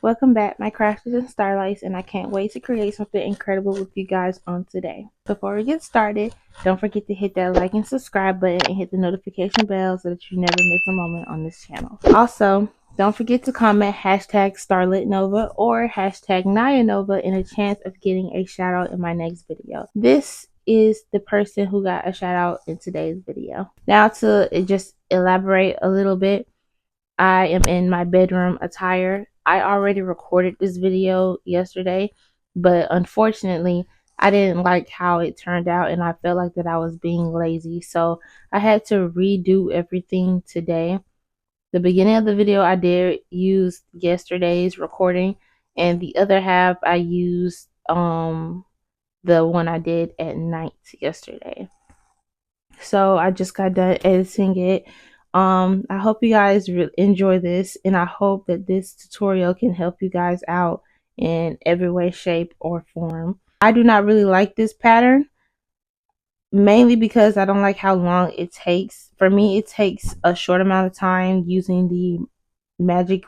Welcome back, my crafters and starlights, and I can't wait to create something incredible with you guys on today. Before we get started, don't forget to hit that like and subscribe button and hit the notification bell so that you never miss a moment on this channel. Also, don't forget to comment hashtag StarlitNova or hashtag NayaNova in a chance of getting a shout out in my next video. This is the person who got a shout out in today's video. Now to just elaborate a little bit, I am in my bedroom attire. I already recorded this video yesterday, but unfortunately, I didn't like how it turned out and I felt like that I was being lazy. So I had to redo everything today. The beginning of the video I did use yesterday's recording, and the other half I used the one I did at night yesterday. So I just got done editing it. I hope you guys enjoy this, and I hope that this tutorial can help you guys out in every way, shape, or form. I do not really like this pattern, mainly because I don't like how long it takes. For me, it takes a short amount of time using the magic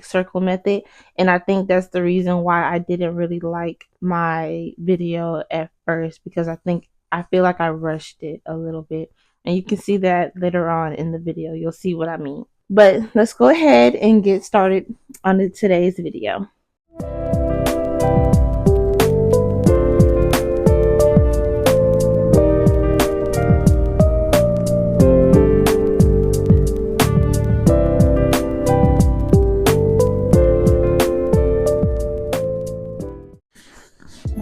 circle method, and I think that's the reason why I didn't really like my video at first, because I feel like I rushed it a little bit, and you can see that later on in the video. You'll see what I mean. But let's go ahead and get started on today's video.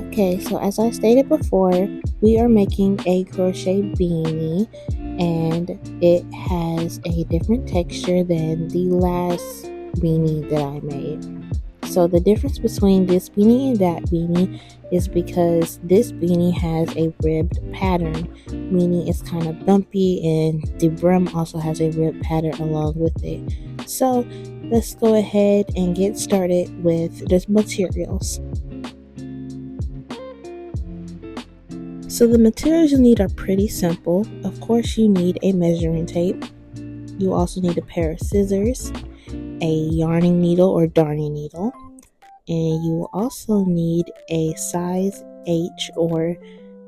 Okay, so as I stated before, we are making a crochet beanie, and it has a different texture than the last beanie that I made. So the difference between this beanie and that beanie is because this beanie has a ribbed pattern, meaning it's kind of bumpy, and the brim also has a ribbed pattern along with it. So let's go ahead and get started with the materials. So the materials you need are pretty simple. Of course, you need a measuring tape. You also need a pair of scissors, a yarning needle or darning needle, and you will also need a size H or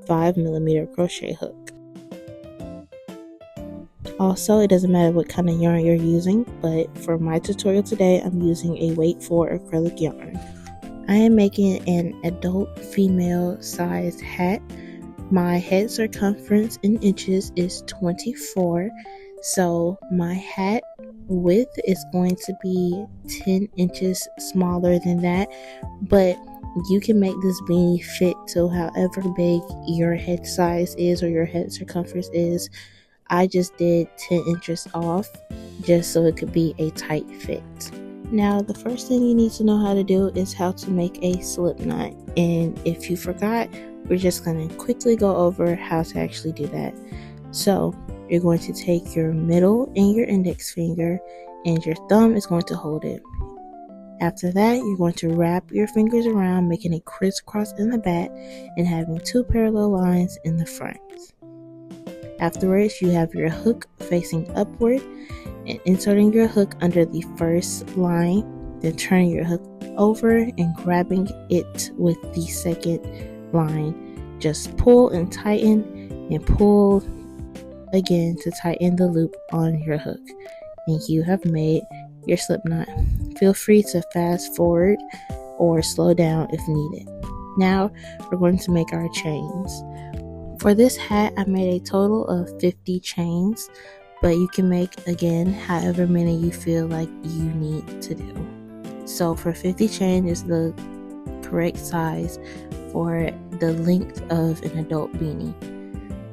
5mm crochet hook. Also, it doesn't matter what kind of yarn you're using, but for my tutorial today, I'm using a weight 4 acrylic yarn. I am making an adult female size hat. My head circumference in inches is 24, so my hat width is going to be 10 inches smaller than that, but you can make this beanie fit to however big your head size is or your head circumference is. I just did 10 inches off just so it could be a tight fit. Now, the first thing you need to know how to do is how to make a slip knot, and if you forgot, we're just going to quickly go over how to actually do that. So you're going to take your middle and your index finger, and your thumb is going to hold it. After that, you're going to wrap your fingers around, making a crisscross in the back and having 2 parallel lines in the front. Afterwards, you have your hook facing upward and inserting your hook under the first line, then turning your hook over and grabbing it with the second line. Just pull and tighten and pull again to tighten the loop on your hook, and you have made your slip knot. Feel free to fast forward or slow down if needed. Now we're going to make our chains. For this hat, I made a total of 50 chains, but you can make again however many you feel like you need to do. So for 50 chains is the correct size for the length of an adult beanie.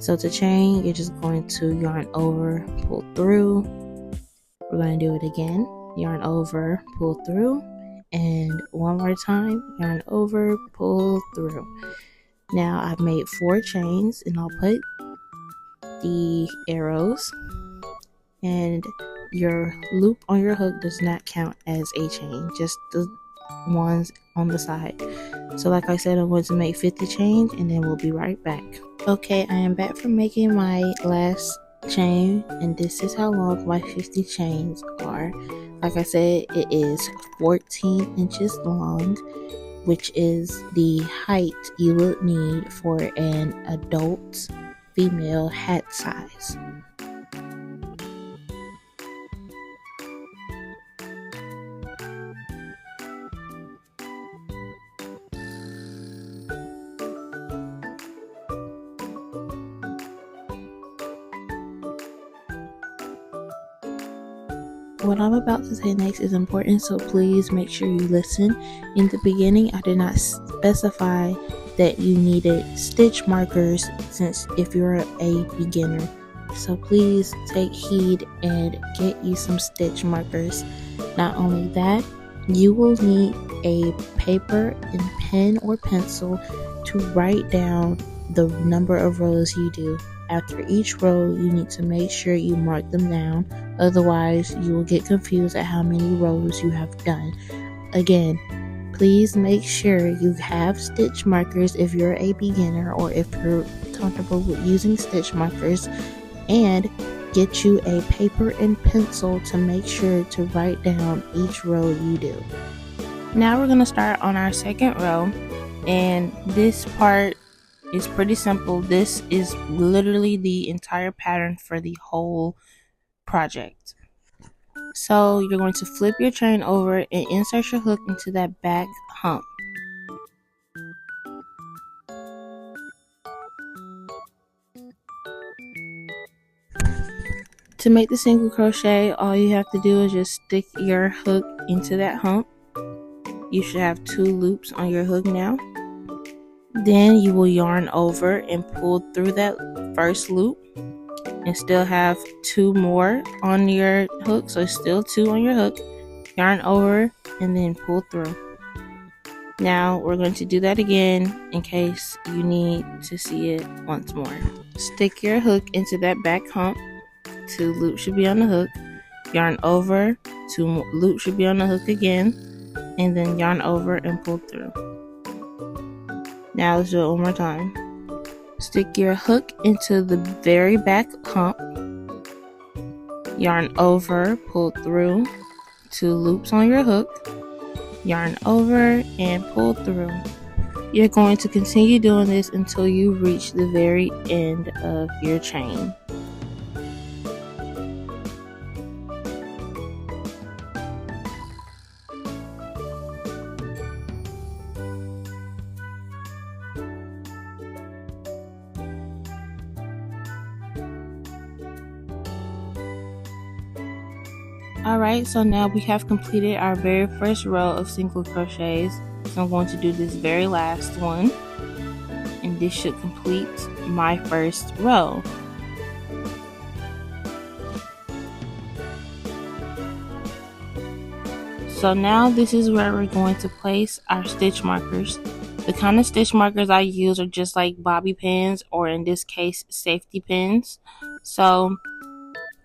So to chain, you're just going to yarn over, pull through. We're going to do it again. Yarn over, pull through, and one more time, yarn over, pull through. Now I've made 4 chains, and I'll put the arrows, and your loop on your hook does not count as a chain, just the ones on the side. So like I said, I'm going to make 50 chains, and then we'll be right back. Okay, I am back from making my last chain, and this is how long my 50 chains are. Like I said, it is 14 inches long, which is the height you would need for an adult female hat size. What I'm about to say next is important, so please make sure you listen. In the beginning, I did not specify that you needed stitch markers since if you're a beginner. So please take heed and get you some stitch markers. Not only that, you will need a paper and pen or pencil to write down the number of rows you do. After each row, you need to make sure you mark them down. Otherwise, you will get confused at how many rows you have done. Again, please make sure you have stitch markers if you're a beginner or if you're comfortable with using stitch markers, and get you a paper and pencil to make sure to write down each row you do. Now we're going to start on our second row, and this part is pretty simple. This is literally the entire pattern for the whole project. So you're going to flip your chain over and insert your hook into that back hump. To make the single crochet, all you have to do is just stick your hook into that hump. You should have 2 loops on your hook now. Then you will yarn over and pull through that first loop and still have 2 more on your hook, so it's still 2 on your hook. Yarn over and then pull through. Now we're going to do that again in case you need to see it once more. Stick your hook into that back hump. 2 loops should be on the hook. Yarn over, 2 more loops should be on the hook again, and then yarn over and pull through. Now let's do it one more time. Stick your hook into the very back hump. Yarn over, pull through. 2 loops on your hook. Yarn over and pull through. You're going to continue doing this until you reach the very end of your chain. Alright, so now we have completed our very first row of single crochets. So I'm going to do this very last one, and this should complete my first row. So now this is where we're going to place our stitch markers. The kind of stitch markers I use are just like bobby pins, or in this case safety pins. So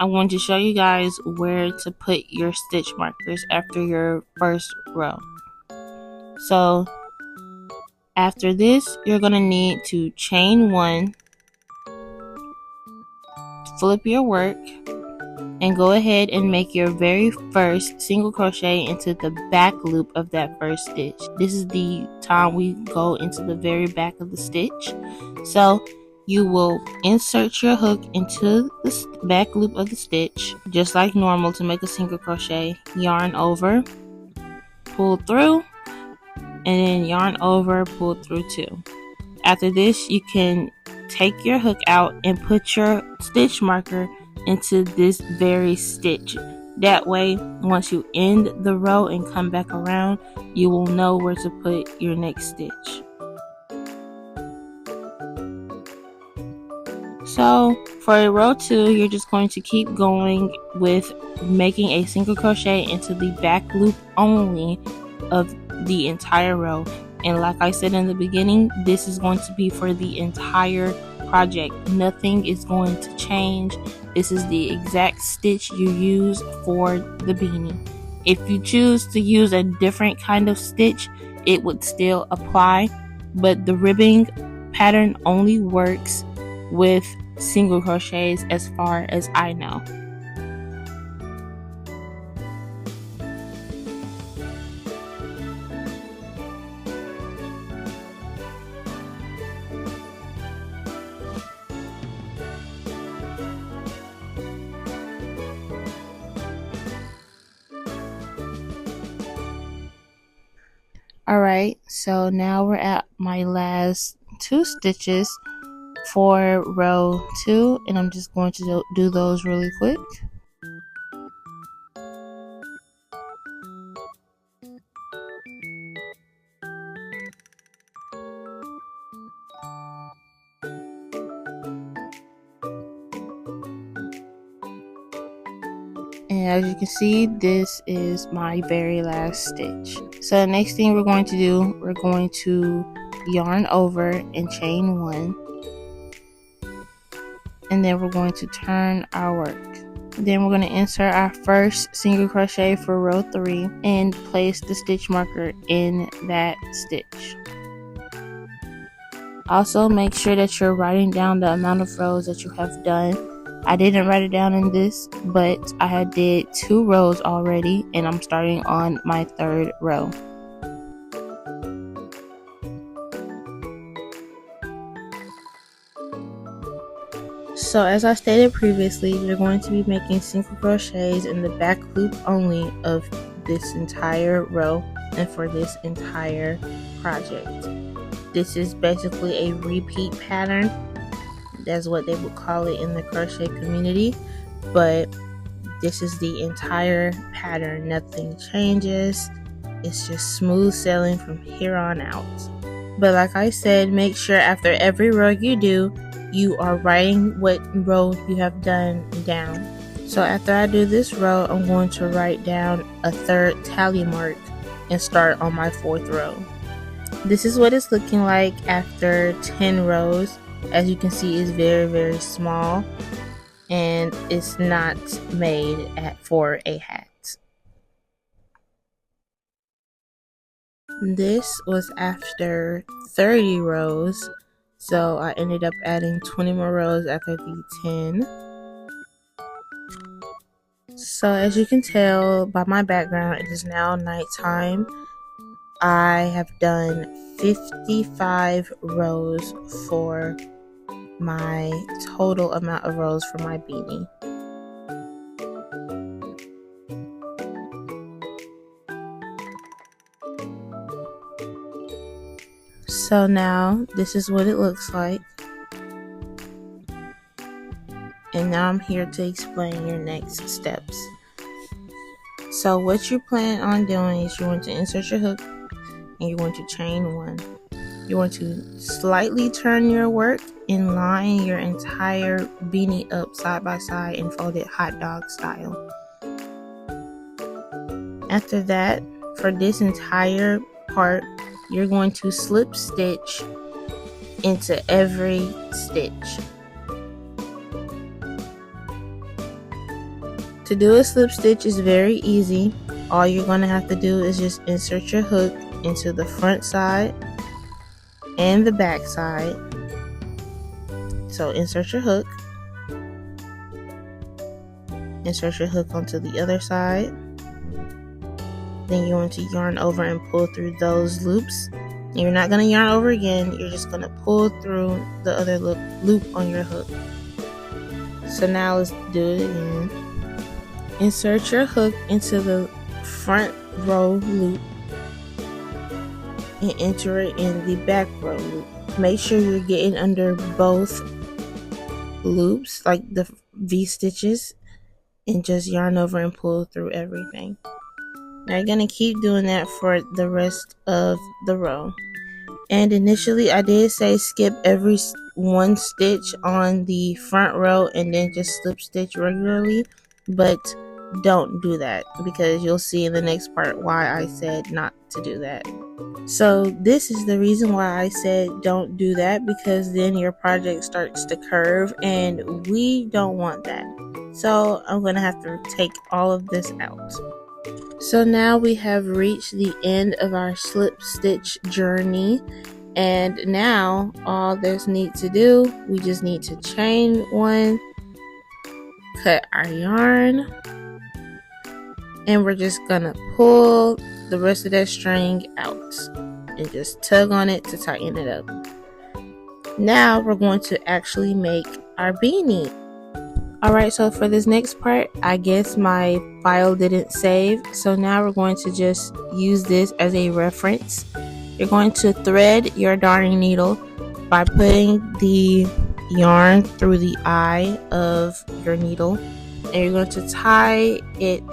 I'm going to show you guys where to put your stitch markers after your first row. So after this, you're going to need to chain 1, flip your work, and go ahead and make your very first single crochet into the back loop of that first stitch. This is the time we go into the very back of the stitch. So you will insert your hook into the back loop of the stitch, just like normal to make a single crochet. Yarn over, pull through, and then yarn over, pull through too. After this, you can take your hook out and put your stitch marker into this very stitch. That way, once you end the row and come back around, you will know where to put your next stitch. So for row 2, you're just going to keep going with making a single crochet into the back loop only of the entire row. And like I said in the beginning, this is going to be for the entire project. Nothing is going to change. This is the exact stitch you use for the beanie. If you choose to use a different kind of stitch, it would still apply, but the ribbing pattern only works with single crochets as far as I know. Alright, so now we're at my last 2 stitches for row 2, and I'm just going to do those really quick. And as you can see, this is my very last stitch. So the next thing we're going to do, we're going to yarn over and chain 1. And then we're going to turn our work. Then we're going to insert our first single crochet for row 3 and place the stitch marker in that stitch. Also, make sure that you're writing down the amount of rows that you have done. I didn't write it down in this, but I did 2 rows already, and I'm starting on my 3rd row. So as I stated previously, you're going to be making single crochets in the back loop only of this entire row and for this entire project. This is basically a repeat pattern. That's what they would call it in the crochet community, but this is the entire pattern. Nothing changes. It's just smooth sailing from here on out. But like I said, make sure after every row you do, you are writing what row you have done down. So after I do this row, I'm going to write down a 3rd tally mark and start on my 4th row. This is what it's looking like after 10 rows. As you can see, it's very, very small, and it's not made for a hat. This was after 30 rows, so I ended up adding 20 more rows after the 10. So as you can tell by my background, it is now nighttime. I have done 55 rows for my total amount of rows for my beanie. So now this is what it looks like. And now I'm here to explain your next steps. So what you plan on doing is you want to insert your hook and you're going to chain 1. You're going to slightly turn your work and line your entire beanie up side by side and fold it hot dog style. After that, for this entire part, you're going to slip stitch into every stitch. To do a slip stitch is very easy. All you're going to have to do is just insert your hook into the front side and the back side. So insert your hook onto the other side. Then you're going to yarn over and pull through those loops. And you're not going to yarn over again, you're just going to pull through the other loop on your hook. So now let's do it again. Insert your hook into the front row loop and enter it in the back row loop. Make sure you're getting under both loops, like the V stitches, and just yarn over and pull through everything. Now you're going to keep doing that for the rest of the row. And initially I did say skip every one stitch on the front row and then just slip stitch regularly, but don't do that because you'll see in the next part why I said not to do that. So this is the reason why I said don't do that, because then your project starts to curve and we don't want that. So I'm going to have to take all of this out. So now we have reached the end of our slip stitch journey, And now all there's need to do, we just need to chain one, cut our yarn, and we're just gonna pull the rest of that string out and just tug on it to tighten it up. Now we're going to actually make our beanie. Alright, so for this next part, I guess my file didn't save, so now we're going to just use this as a reference. You're going to thread your darning needle by putting the yarn through the eye of your needle, and you're going to tie it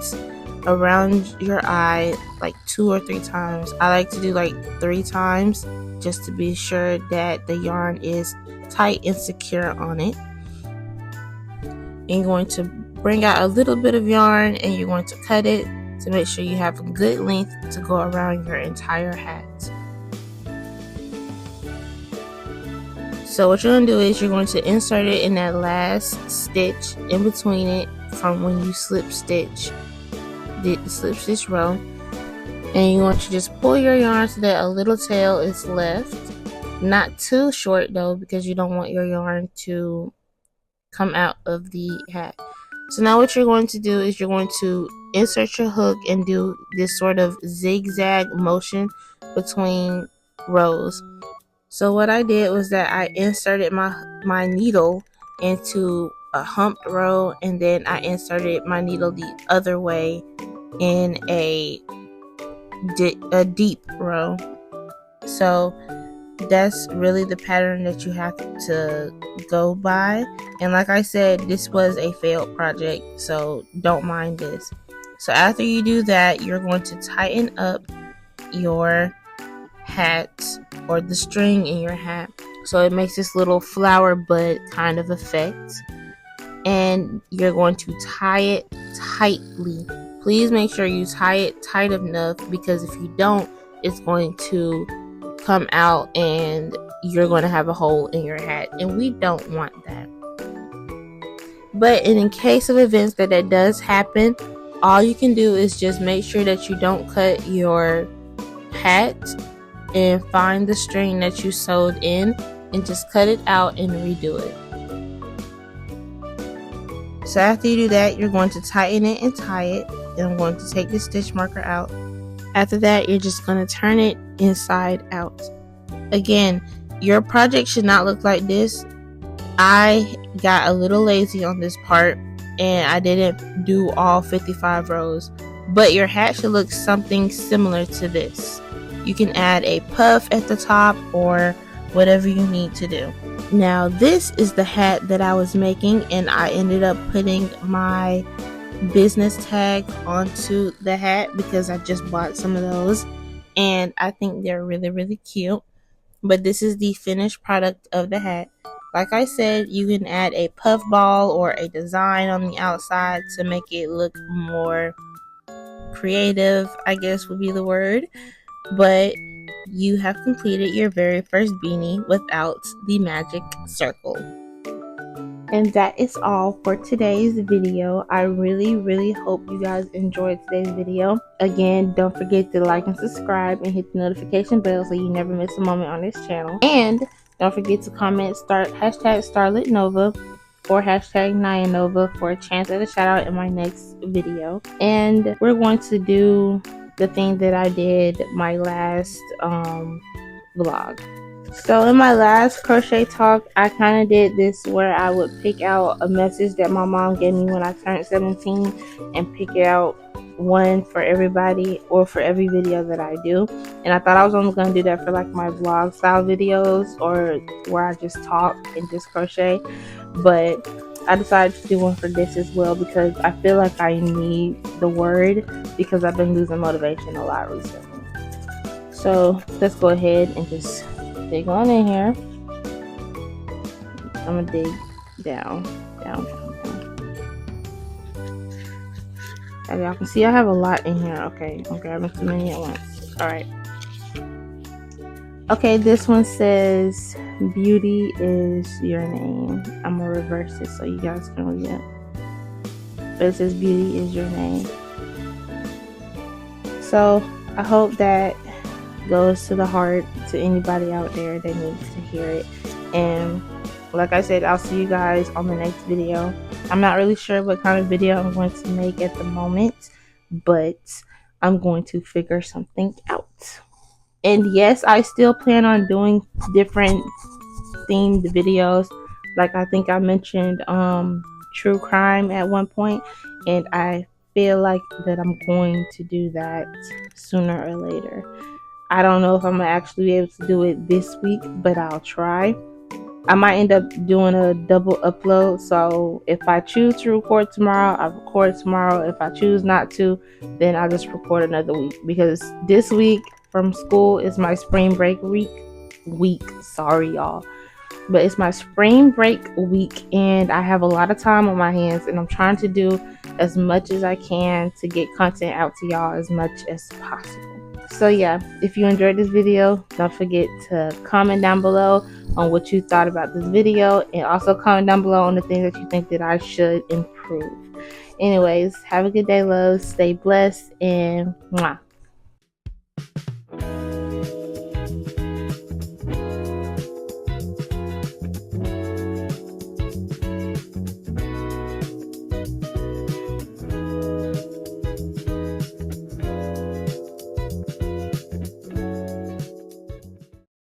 around your eye like 2 or 3 times. I like to do like 3 times just to be sure that the yarn is tight and secure on it. And you're going to bring out a little bit of yarn and you're going to cut it to make sure you have a good length to go around your entire hat. So what you're going to do is you're going to insert it in that last stitch in between it from when you slip stitch, did the slip stitch row, and you want to just pull your yarn so that a little tail is left, not too short though, because you don't want your yarn to come out of the hat. So now what you're going to do is you're going to insert your hook and do this sort of zigzag motion between rows. So what I did was that I inserted my needle into a humped row, and then I inserted my needle the other way in a deep row. So that's really the pattern that you have to go by. And like I said, this was a failed project, so don't mind this. So after you do that, you're going to tighten up your hat or the string in your hat so it makes this little flower bud kind of effect, and you're going to tie it tightly. Please make sure you tie it tight enough, because if you don't, it's going to come out and you're going to have a hole in your hat, and we don't want that. But in case of events that does happen, all you can do is just make sure that you don't cut your hat and find the string that you sewed in and just cut it out and redo it. So after you do that, you're going to tighten it and tie it, and I'm going to take the stitch marker out. After that, you're just going to turn it inside out. Again, your project should not look like this. I got a little lazy on this part and I didn't do all 55 rows, but your hat should look something similar to this. You can add a puff at the top or whatever you need to do. Now this is the hat that I was making, and I ended up putting my business tag onto the hat because I just bought some of those and I think they're really cute. But this is the finished product of the hat. Like I said, you can add a puff ball or a design on the outside to make it look more creative, I guess would be the word. But you have completed your very first beanie without the magic circle. And that is all for today's video. I really hope you guys enjoyed today's video. Again, don't forget to like and subscribe and hit the notification bell so you never miss a moment on this channel. And don't forget to comment hashtag Starlit Nova or hashtag Naya Nova for a chance at a shout out in my next video. And we're going to do the thing that I did my last vlog. So in my last crochet talk, I kind of did this where I would pick out a message that my mom gave me when I turned 17 and pick out one for everybody or for every video that I do. And I thought I was only going to do that for like my vlog style videos or where I just talk and just crochet, but I decided to do one for this as well because I feel like I need the word because I've been losing motivation a lot recently. So let's go ahead and just dig on in here. I'm gonna dig down. As y'all can see, I have a lot in here. Okay, I'm grabbing too many at once. Alright. Okay, this one says, beauty is your name. I'm gonna reverse it so you guys can read it. But it says, beauty is your name. So I hope that goes to the heart to anybody out there that needs to hear it. And like I said, I'll see you guys on the next video. I'm not really sure what kind of video I'm going to make at the moment, but I'm going to figure something out. And yes, I still plan on doing different themed videos. Like I think I mentioned true crime at one point, and I feel like that I'm going to do that sooner or later. I don't know if I'm gonna actually be able to do it this week, but I'll try. I might end up doing a double upload. So if I choose to record tomorrow, I record tomorrow. If I choose not to, then I'll just record another week, because this week from school is my spring break week. Sorry, y'all. But it's my spring break week and I have a lot of time on my hands, and I'm trying to do as much as I can to get content out to y'all as much as possible. So yeah, if you enjoyed this video, don't forget to comment down below on what you thought about this video, and also comment down below on the things that you think that I should improve. Anyways, have a good day, loves. Stay blessed, and mwah.